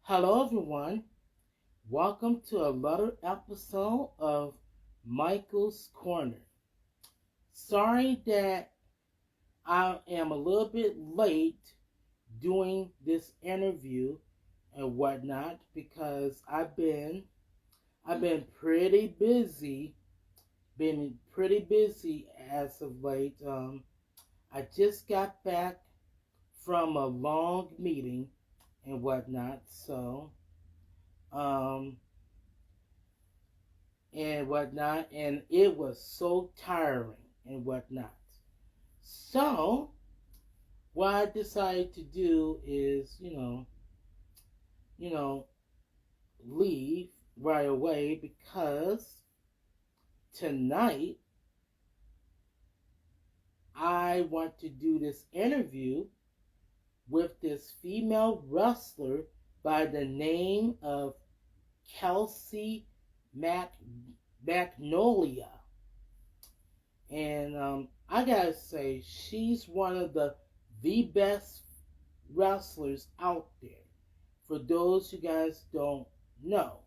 Hello, everyone. Welcome to another episode of Michael's Corner. Sorry that I am a little bit late doing this interview and whatnot because I've been pretty busy, as of late. I just got back from a long meeting and whatnot, um, and it was so tiring and whatnot. So, what I decided to do is, you know, leave right away because tonight I want to do this interview with this female wrestler by the name of Kelsey Mac Magnolia. And I gotta say, she's one of the best wrestlers out there. For those you guys don't know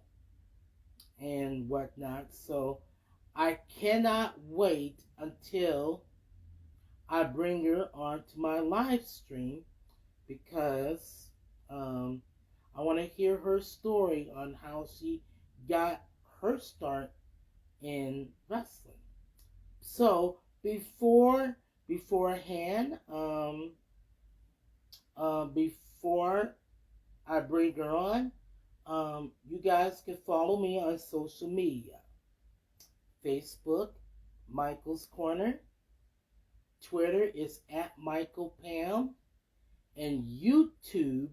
and whatnot, so I cannot wait until I bring her onto my live stream because I want to hear her story on how she got her start in wrestling. So beforehand, before I bring her on, you guys can follow me on social media: Facebook, Michael's Corner; Twitter is at Michael Pam; and YouTube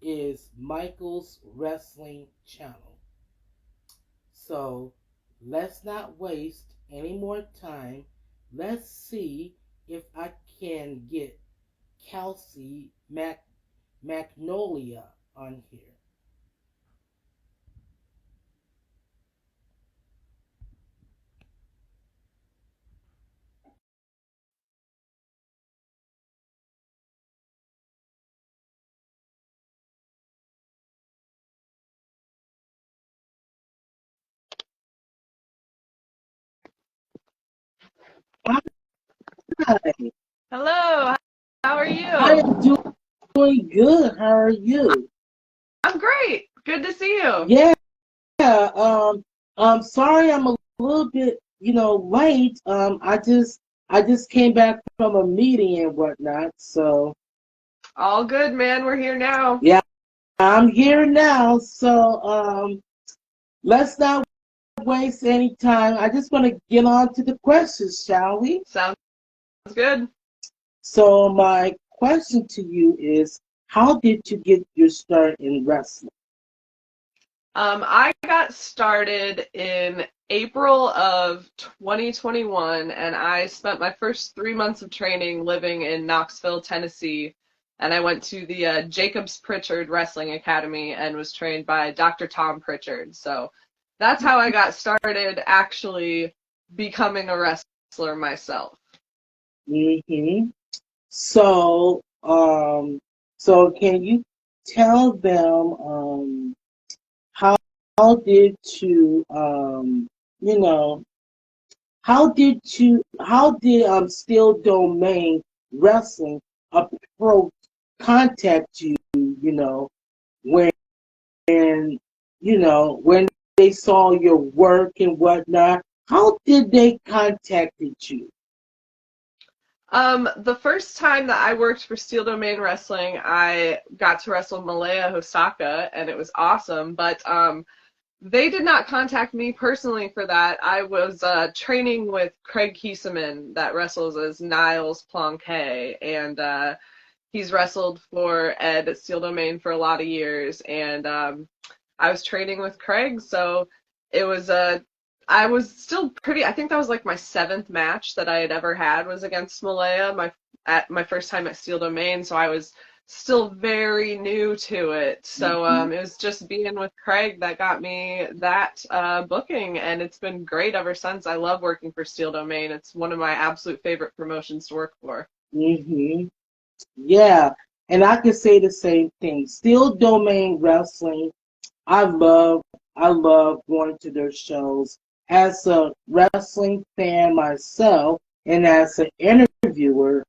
is Michael's Wrestling Channel. So let's not waste any more time. Let's see if I can get Kelsey Magnolia on here. Hi, Hello, how are I you? am doing good. How are you? I'm great. Good to see you. Yeah, sorry I'm a little bit, late. I just came back from a meeting and whatnot. So All good, man. We're here now. yeah, I'm here now. So let's not waste any time. I just want to get on to the questions, shall we? Sounds good. So my question to you is, how did you get your start in wrestling? I got started in April of 2021, and I spent my first 3 months of training living in Knoxville, Tennessee. And I went to the Jacobs Pritchard Wrestling Academy and was trained by Dr. Tom Pritchard. So that's how I got started actually becoming a wrestler myself. hmm So, so can you tell them how did you you know how did Steel Domain Wrestling approach contact you? When when they saw your work and whatnot. How did they contacted you? The first time that I worked for Steel Domain Wrestling, I got to wrestle Malaya Hosaka, and it was awesome. But they did not contact me personally for that. I was training with Craig Kieseman that wrestles as Niles Planquet, and he's wrestled for Ed at Steel Domain for a lot of years. And I was training with Craig, so it was I was still pretty. I think that was like my seventh match that I had ever had was against Malaya, my first time at Steel Domain. So I was still very new to it. So Mhm. it was just being with Craig that got me that booking, and it's been great ever since. I love working for Steel Domain. It's one of my absolute favorite promotions to work for. Mhm. Yeah. and I can say the same thing. Steel Domain Wrestling, I love going to their shows. As a wrestling fan myself, and as an interviewer,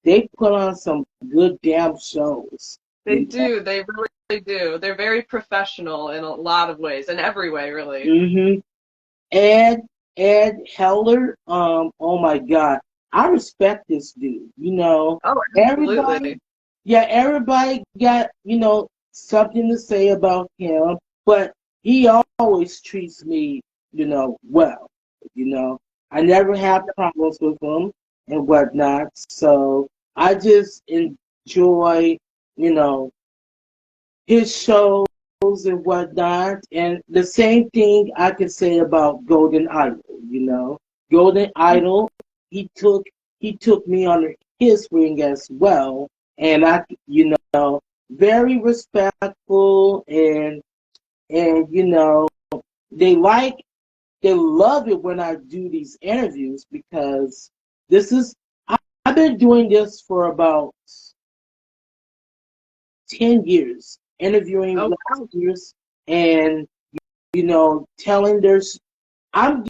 they put on some good damn shows. They do. They really do. They're very professional in a lot of ways, in every way, really. Mm-hmm. Ed Ed Heller, oh my God, I respect this dude. Oh, Everybody, absolutely. yeah, everybody got something to say about him, but he always treats me, well. You know, I never have problems with him and whatnot. So I just enjoy, you know, his shows and whatnot. And the same thing I could say about Golden Idol. Golden Idol, he took he took me under his wing as well, and very respectful, and they like they love it when I do these interviews because this is I've been doing this for about 10 years, interviewing Oh, wow. wrestlers and telling their. I'm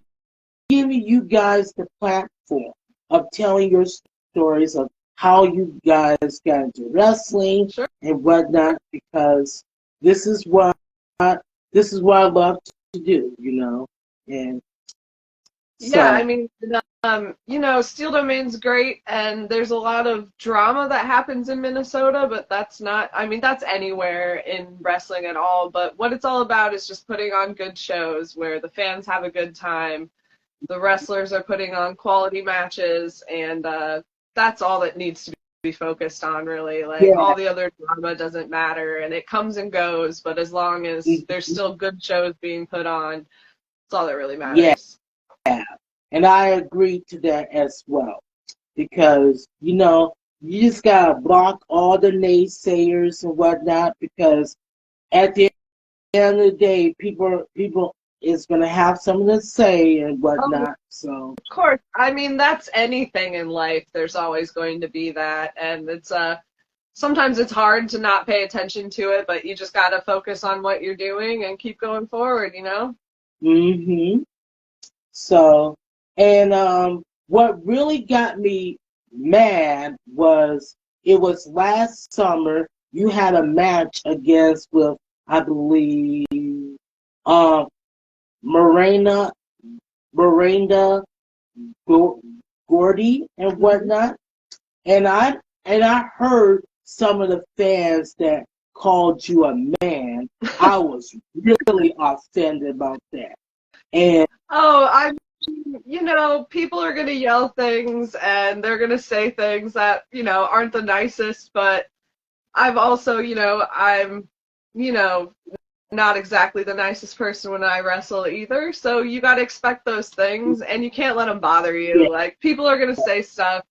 giving you guys the platform of telling your stories of how you guys got into wrestling Sure. and whatnot because this is what I love to do, and Yeah, I so mean, Steel Domain's great, and there's a lot of drama that happens in Minnesota, but that's not, I mean, that's anywhere in wrestling at all. But what it's all about is just putting on good shows where the fans have a good time, the wrestlers are putting on quality matches, and that's all that needs to be focused on, really. Like, yeah, all the other drama doesn't matter, and it comes and goes, but as long as there's mhm, still good shows being put on, that's all that really yeah, matters. and I agree to that as well because you just gotta block all the naysayers and whatnot because at the end of the day, people is gonna have something to say and Oh, whatnot. So of course. I mean, that's anything in life. There's always going to be that. And it's sometimes it's hard to not pay attention to it, but you just gotta focus on what you're doing and keep going forward, you know? hmm so and what really got me mad was it was last summer you had a match against with I believe um Miranda Miranda Gordy and Hmm. whatnot. And I heard some of the fans that called you a man. I was really offended about that. And Oh, people are gonna yell things and they're gonna say things that, aren't the nicest, but I've also, I'm, you know, not exactly the nicest person when I wrestle either. So you got to expect those things and you can't let them bother yeah, you. Like, people are going to say stuff.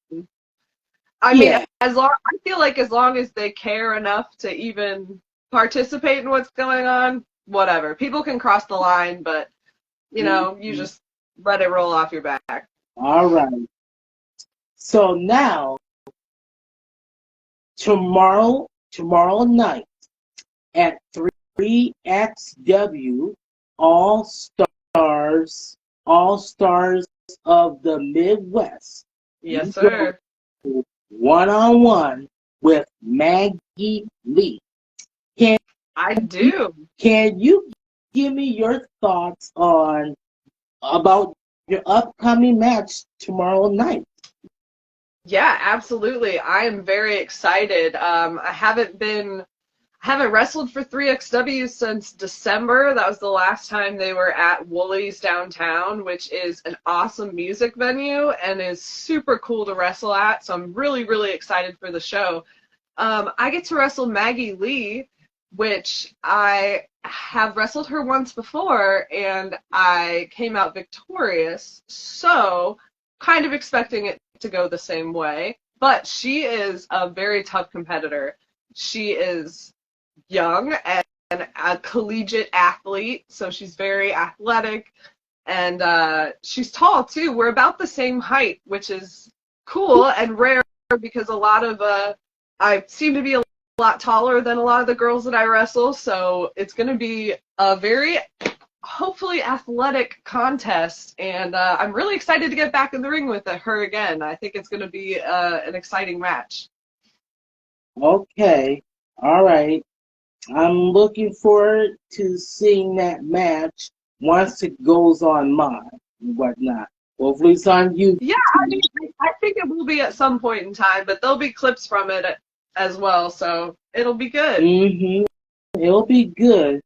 I mean, yeah, I feel like as long as they care enough to even participate in what's going on, whatever. People can cross the line, but you mhm. just let it roll off your back. All right. So now tomorrow night at 3XW, All Stars, All Stars of the Midwest. Yes, You go sir. one on one with Maggie Lee. Can I you, do. can you give me your thoughts on about your upcoming match tomorrow night? Yeah, absolutely. I am very excited. I haven't wrestled for 3XW since December. That was the last time they were at Woolies downtown, which is an awesome music venue and is super cool to wrestle at. So I'm really, really excited for the show. I get to wrestle Maggie Lee, which I have wrestled her once before, and I came out victorious. So kind of expecting it to go the same way. But she is a very tough competitor. She is young and a collegiate athlete, so she's very athletic, and she's tall too. We're about the same height, which is cool and rare because a lot of I seem to be a lot taller than a lot of the girls that I wrestle, so it's going to be a very hopefully athletic contest, and I'm really excited to get back in the ring with her again. I think it's going to be an exciting match. Okay. All right. I'm looking forward to seeing that match once it goes on mine and whatnot. Hopefully it's on YouTube. Yeah, I mean, I think it will be at some point in time, but there'll be clips from it as well, so it'll be good. Mm-hmm. It'll be good.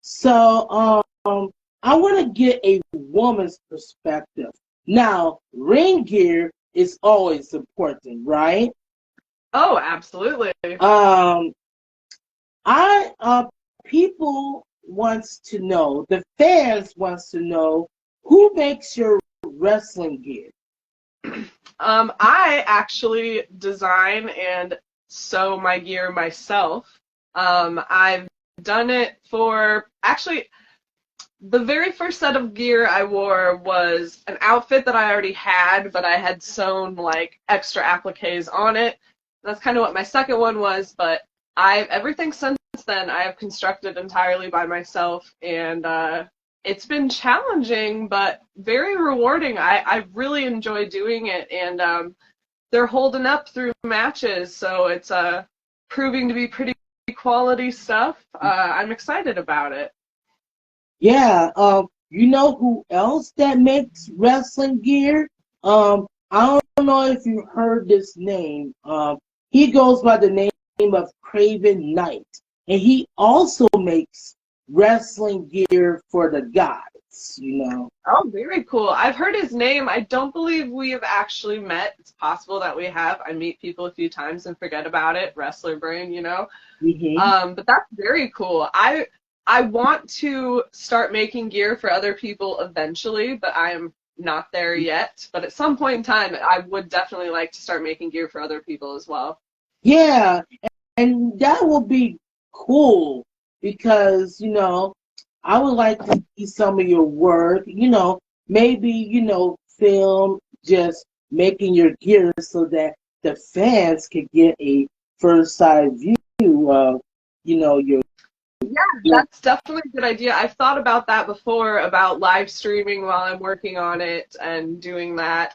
So, I want to get a woman's perspective. Now, ring gear is always important, right? Oh, absolutely. People wants to know, the fans wants to know, who makes your wrestling gear? I actually design and sew my gear myself. I've done it for, actually, the very first set of gear I wore was an outfit that I already had, but I had sewn like extra appliques on it. That's kind of what my second one was, but everything since then I have constructed entirely by myself, and it's been challenging but very rewarding. I really enjoy doing it, and they're holding up through matches, so it's proving to be pretty quality stuff. I'm excited about it. Yeah, you know who else that makes wrestling gear? I don't know if you heard this name. He goes by the name of Craven Knight, and he also makes wrestling gear for the guys, you know. Oh, very cool. I've heard his name. I don't believe we have actually met. It's possible that we have. I meet people a few times and forget about it. Wrestler brain, you know. Mm-hmm. But that's very cool. I want to start making gear for other people eventually, but I am not there yet. But at some point in time, I would definitely like to start making gear for other people as well. Yeah, and that will be cool because, you know, I would like to see some of your work, you know, maybe, you know, film just making your gear so that the fans can get a first side view of, you know, your. Yeah, that's definitely a good idea. I've thought about that before, about live streaming while I'm working on it and doing that.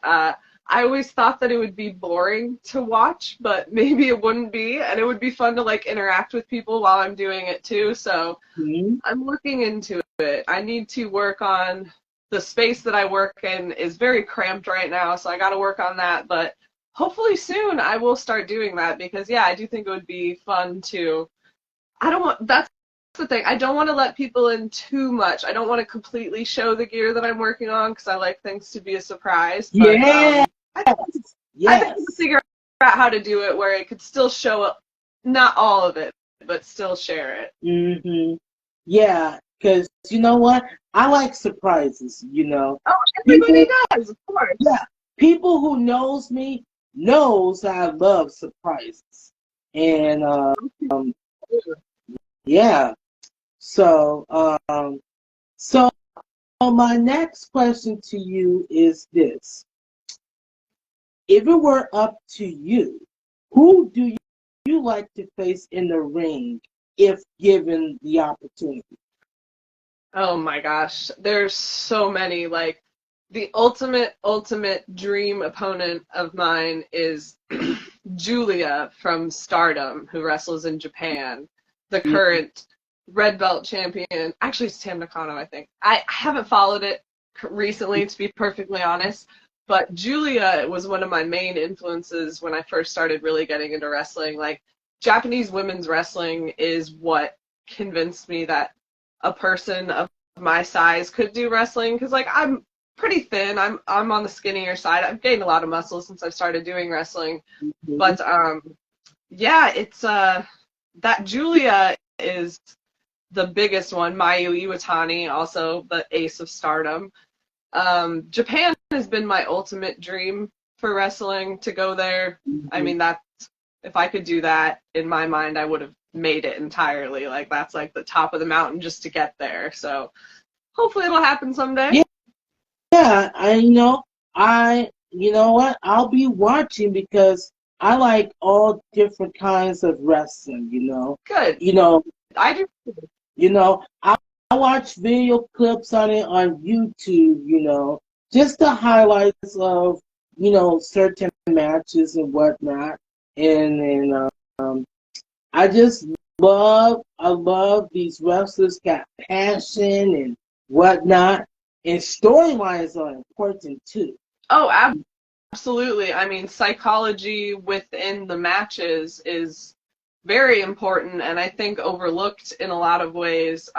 I always thought that it would be boring to watch, but maybe it wouldn't be, and it would be fun to like interact with people while I'm doing it too. So I'm looking into it. I need to work on the space that I work in is very cramped right now, so I got to work on that. But hopefully soon I will start doing that because yeah, I do think it would be fun to. I don't want that's the thing. I don't want to let people in too much. I don't want to completely show the gear that I'm working on because I like things to be a surprise. But Yeah. I think we'll figure out how to do it where it could still show up, not all of it, but still share it. Mm-hmm. Yeah, because you know what? I like surprises, you know. Oh, everybody does, of course. Yeah, people who knows me knows I love surprises. And yeah. So so my next question to you is this. If it were up to you, who do you like to face in the ring if given the opportunity? Oh my gosh, there's so many. Like, the ultimate dream opponent of mine is Julia from Stardom, who wrestles in Japan, the current red belt champion. Actually, it's Tam Nakano, I think. I haven't followed it recently, to be perfectly honest, but Julia was one of my main influences when I first started really getting into wrestling. Like, Japanese women's wrestling is what convinced me that a person of my size could do wrestling, because like I'm pretty thin. I'm on the skinnier side. I've gained a lot of muscle since I've started doing wrestling. But yeah, it's that Julia is the biggest one. Mayu Iwatani, also the ace of Stardom. Japan has been my ultimate dream for wrestling, to go there. I mean, that's, if I could do that, in my mind, I would have made it entirely. Like, that's like the top of the mountain just to get there. So hopefully it'll happen someday. Yeah, you know what? I'll be watching because I like all different kinds of wrestling, you know. Good. You know, I do. you know, I watch video clips on it on YouTube, you know, just the highlights of, you know, certain matches and whatnot. And I just I love these wrestlers got passion and whatnot. And storylines are important too. Oh, absolutely. I mean, psychology within the matches is very important and I think overlooked in a lot of ways.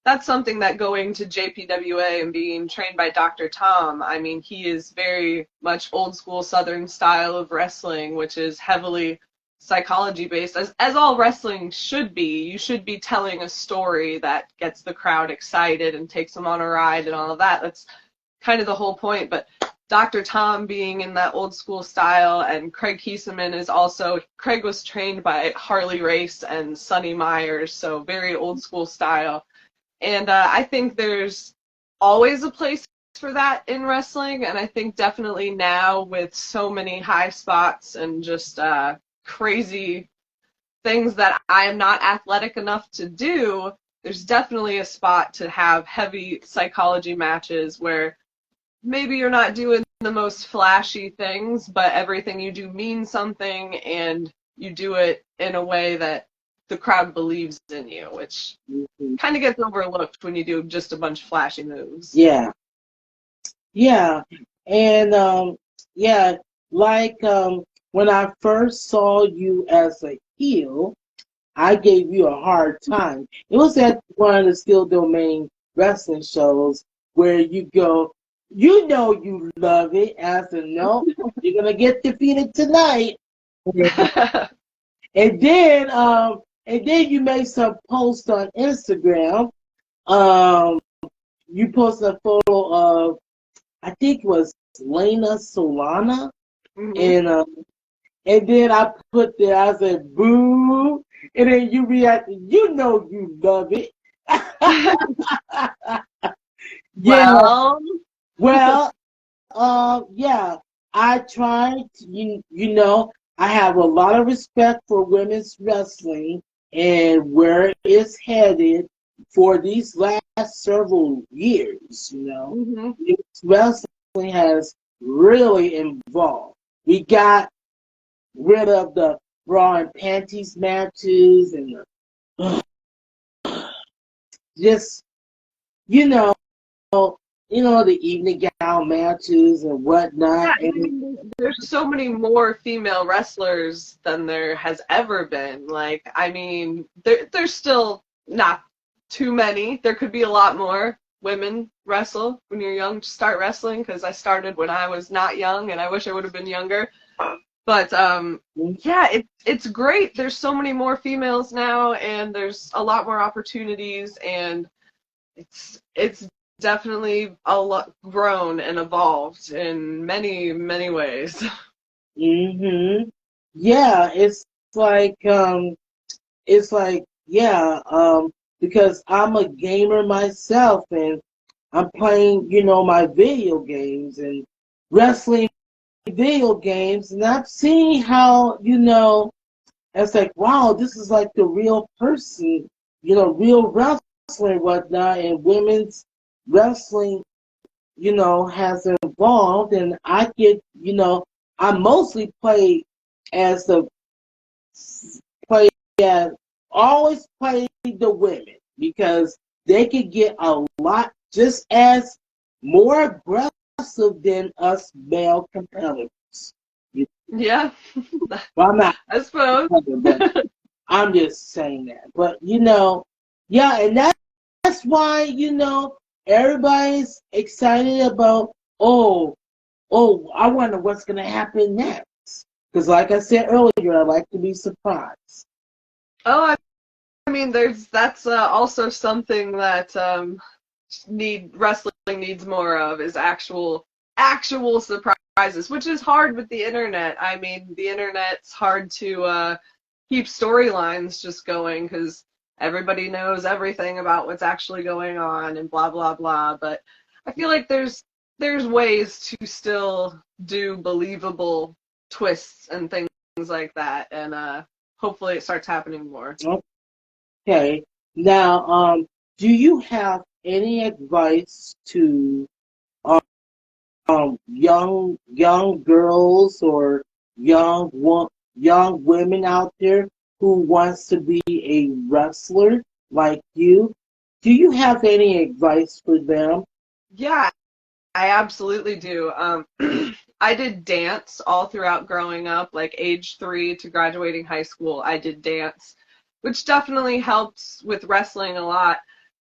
That's something that going to JPWA and being trained by Dr. Tom, I mean, he is very much old school Southern style of wrestling, which is heavily psychology based, as all wrestling should be. You should be telling a story that gets the crowd excited and takes them on a ride and all of that. That's kind of the whole point. But Dr. Tom being in that old school style, and Craig Kieseman is also, Craig was trained by Harley Race and Sonny Myers, so very old school style. And I think there's always a place for that in wrestling, and I think definitely now with so many high spots and just crazy things that I am not athletic enough to do, there's definitely a spot to have heavy psychology matches where maybe you're not doing the most flashy things, but everything you do means something, and you do it in a way that the crowd believes in you, which kind of gets overlooked when you do just a bunch of flashy moves. Yeah. Yeah. And yeah, like when I first saw you as a heel, I gave you a hard time. It was at one of the Steel Domain wrestling shows where you go, you know you love it. I said, no, you're gonna get defeated tonight. And then you made some post on Instagram. Um, you posted a photo of, I think it was Lena Solana, Mm-hmm. and then I put there, I said, boo, and then you reacted, you know you love it. Yeah, Well, well, yeah, I tried, you know, I have a lot of respect for women's wrestling and where it's headed for these last several years, you know. mm-hmm. Women's wrestling has really evolved. We got rid of the bra and panties matches and just, you know, the evening gown matches and whatnot. Yeah, I mean, there's so many more female wrestlers than there has ever been. Like, I mean, there's still not too many. There could be a lot more women wrestle when you're young to start wrestling, because I started when I was not young, and I wish I would have been younger. But yeah, it's great. There's so many more females now, and there's a lot more opportunities, and it's definitely a lot grown and evolved in many, many ways. Mm-hmm. Yeah, it's like yeah, because I'm a gamer myself and I'm playing, my video games and wrestling video games, and I've seen how, it's like, wow, this is like the real person, real wrestling and whatnot, and women's wrestling, has evolved, and I get, I mostly as the play as always play the women because they could get a lot just as more aggressive than us male competitors. Yeah, Well, I'm not, I suppose. but I'm just saying that. But yeah, and that's why everybody's excited about. I wonder what's gonna happen next. Because, like I said earlier, I like to be surprised. Oh, I mean, that's also something that wrestling needs more of, is actual surprises, which is hard with the internet. I mean, the internet's hard to keep storylines just going because everybody knows everything about what's actually going on and blah blah blah. But I feel like there's ways to still do believable twists and things like that, and hopefully it starts happening more. Okay. Now, do you have any advice to um, young girls or young women out there who wants to be a wrestler like you? Do you have any advice for them? Yeah, I absolutely do. I did dance all throughout growing up, like age 3 to graduating high school. I did dance, which definitely helps with wrestling a lot.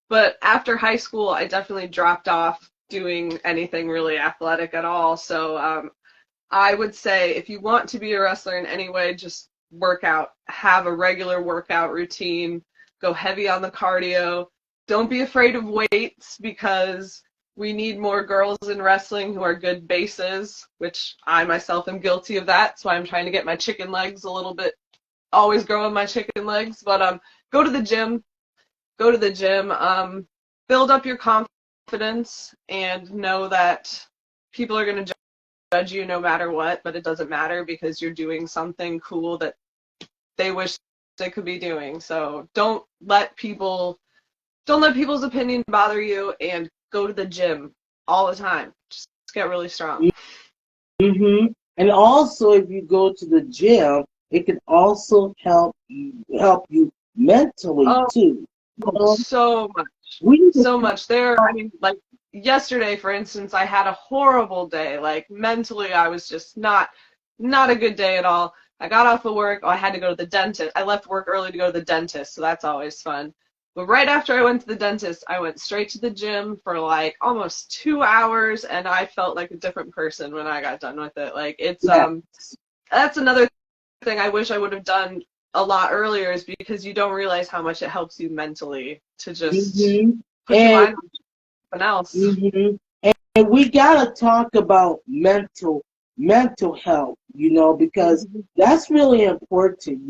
But after high school, I definitely dropped off doing anything really athletic at all. So I would say if you want to be a wrestler in any way, just work out, have a regular workout routine, go heavy on the cardio. Don't be afraid of weights because we need more girls in wrestling who are good bases, which I myself am guilty of that. So I'm trying to get my chicken legs a little bit, always growing my chicken legs. But go to the gym, go to the gym, build up your confidence, and know that people are going to judge you no matter what, but it doesn't matter because you're doing something cool that they wish they could be doing. So don't let people's opinion bother you, and go to the gym all the time. Just get really strong. Mm-hmm. And also, if you go to the gym, it can also help you mentally Oh, too. so much. We need to So much. I mean, like yesterday, for instance, I had a horrible day. Like mentally, I was just not a good day at all. I got off of work. Oh, I had to go to the dentist. I left work early to go to the dentist, so that's always fun. But right after I went to the dentist, I went straight to the gym for like almost 2 hours, and I felt like a different person when I got done with it. Like it's yeah. that's another thing I wish I would have done a lot earlier, is because you don't realize how much it helps you mentally to just Mm-hmm. put your And mind on something else. mm-hmm. And we gotta talk about mental health, because Mhm. that's really important.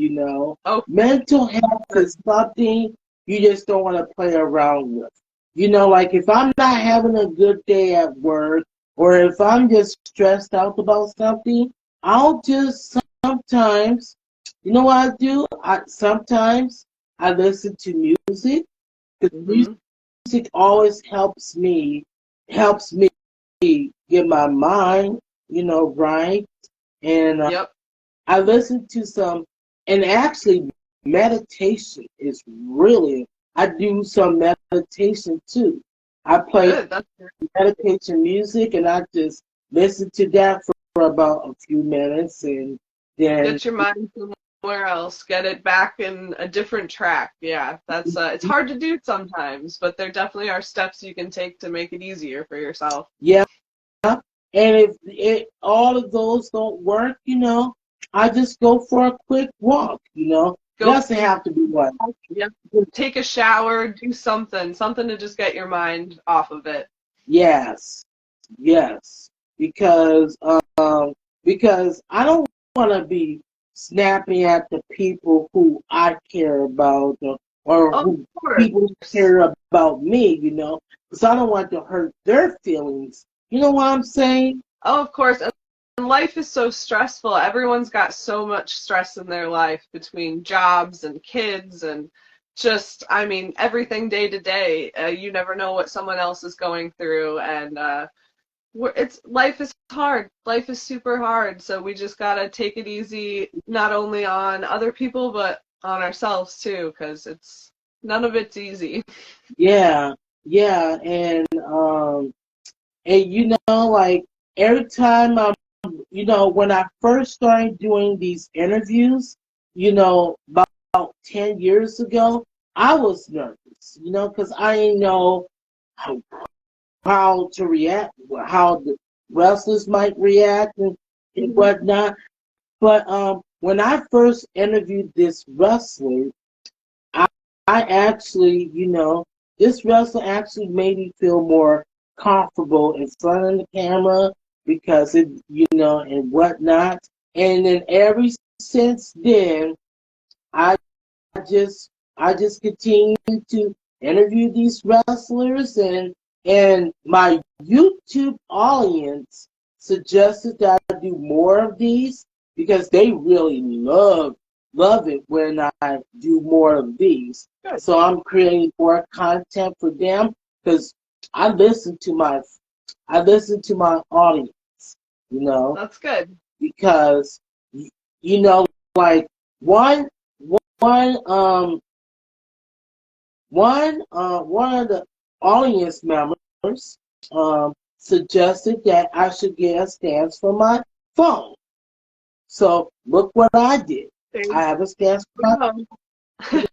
Oh, Mental health is something you just don't want to play around with. Like if I'm not having a good day at work or if I'm just stressed out about something, I'll just sometimes, you know what I do? Sometimes I listen to music because hmm music always helps me get my mind, right. And yep. I listen to some, and actually meditation is really, I do some meditation too. I play Good. That's good. meditation music and I just listen to that for about a few minutes and then, Get your mind somewhere else. Get it back in a different track. Yeah, that's it's hard to do sometimes, but there definitely are steps you can take to make it easier for yourself. yeah. And if all of those don't work, I just go for a quick walk. It Go, doesn't have to be one. yeah, take a shower, do something to just get your mind off of it. Yes, yes, because because I don't want to be snapping at the people who I care about or Of who course. people care about me. Because I don't want to hurt their feelings. You know what I'm saying? Oh, of course. And life is so stressful. Everyone's got so much stress in their life between jobs and kids and just, I mean, everything day to day. You never know what someone else is going through, and it's life is hard. Life is super hard. So we just gotta take it easy, not only on other people but on ourselves too, because it's none of it's easy. Yeah, yeah, and like every time when I first started doing these interviews, about 10 years ago, I was nervous, because I didn't know how, how to react, how the wrestlers might react and Mhm. whatnot. But when I first interviewed this wrestler, I, I actually, this wrestler actually made me feel more comfortable in front of the camera because and whatnot. And then ever since then, I just, I just continue to interview these wrestlers and my YouTube audience suggested that I do more of these. because they really love it when I do more of these. Good. So I'm creating more content for them because I listen to my audience, you know, That's good. because you know, like one one one of the audience members suggested that I should get a stand for my phone. So look what I did. There I you have a stand for my phone.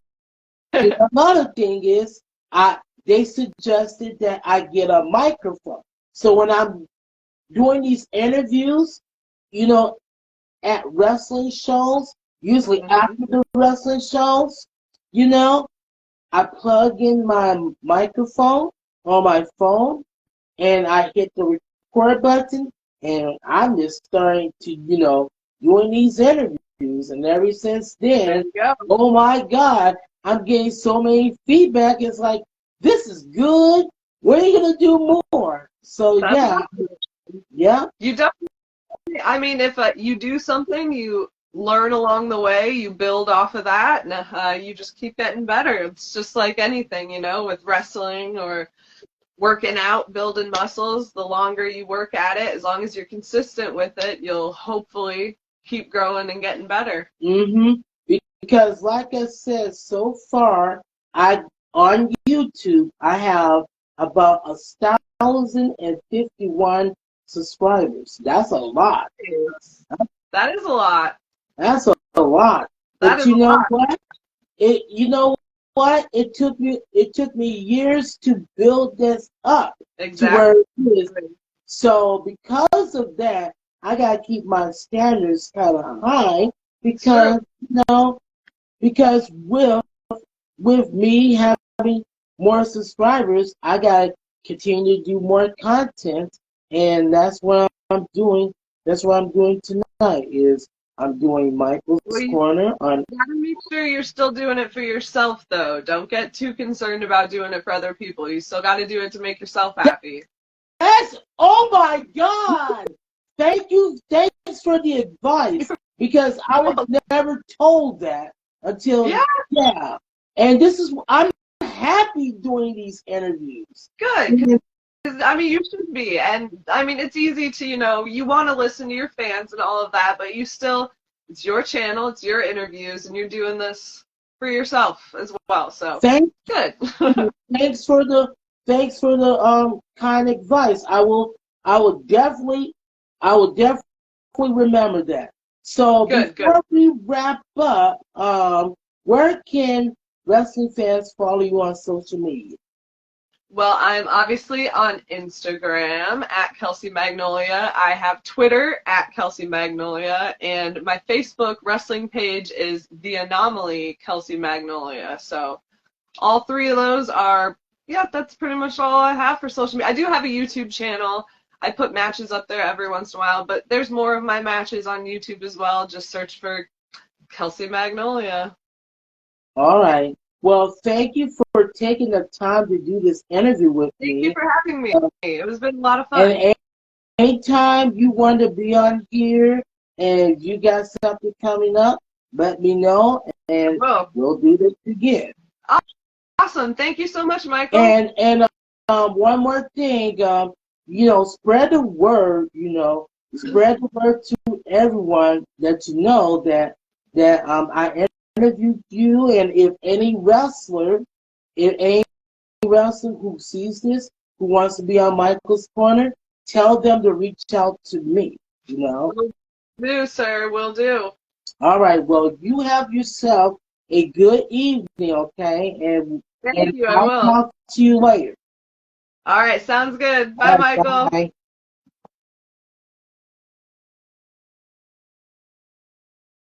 go. Another thing is, they suggested that I get a microphone. So when I'm doing these interviews, you know, at wrestling shows, usually after the wrestling shows, you know, I plug in my microphone on my phone and I hit the record button and I'm just starting to, you know, doing these interviews. And ever since then, oh my God, I'm getting so many feedback. It's like, this is good. When are you going to do more? So, That's yeah. awesome. Yeah. You definitely, I mean, if you do something, you learn along the way, you build off of that, and you just keep getting better. It's just like anything, you know, with wrestling or working out, building muscles. The longer you work at it, as long as you're consistent with it, you'll hopefully keep growing and getting better. Because, like I said, so far, on YouTube, I have about 1,051 subscribers. That's a lot. That is a lot. That's a lot. That But is you a know lot. what? You know what? It took me years to build this up to where it is. So because of that, I gotta keep my standards kind of high because you know, because with me having more subscribers, I gotta continue to do more content, and that's what I'm doing. That's what I'm doing tonight. Is I'm doing Michael's Corner on. You gotta make sure you're still doing it for yourself, though. Don't get too concerned about doing it for other people. You still got to do it to make yourself happy. Oh my God! Thank you. Thanks for the advice because I was never told that until yeah. And I'm happy doing these interviews. Good. I mean, you should be. And I mean, it's easy to, you know, you want to listen to your fans and all of that, but you still, it's your channel, it's your interviews, and you're doing this for yourself as well. So good. Thanks for the kind advice. I will definitely remember that. So before we wrap up, where can wrestling fans follow you on social media? Well, I'm obviously on Instagram at Kelsey Magnolia. I have Twitter at Kelsey Magnolia, and my Facebook wrestling page is The Anomaly Kelsey Magnolia. So all three of those are, yeah, that's pretty much all I have for social media. I do have a YouTube channel. I put matches up there every once in a while, but there's more of my matches on YouTube as well. Just search for Kelsey Magnolia. All right. Well, thank you for taking the time to do this interview with me. Thank you for having me. It was been a lot of fun. And anytime you want to be on here and you got something coming up, let me know, and we'll do this again. Awesome. Thank you so much, Michael. And one more thing, you know, spread the word. You know, spread the word to everyone that you know that I interviewed you, and if any wrestler who sees this, who wants to be on Michael's Corner, tell them to reach out to me, you know. Will do, sir. Will do. All right. Well, you have yourself a good evening, okay? And Thank you. I I'll will. talk to you later. All right. Sounds good. Bye, Michael. Bye.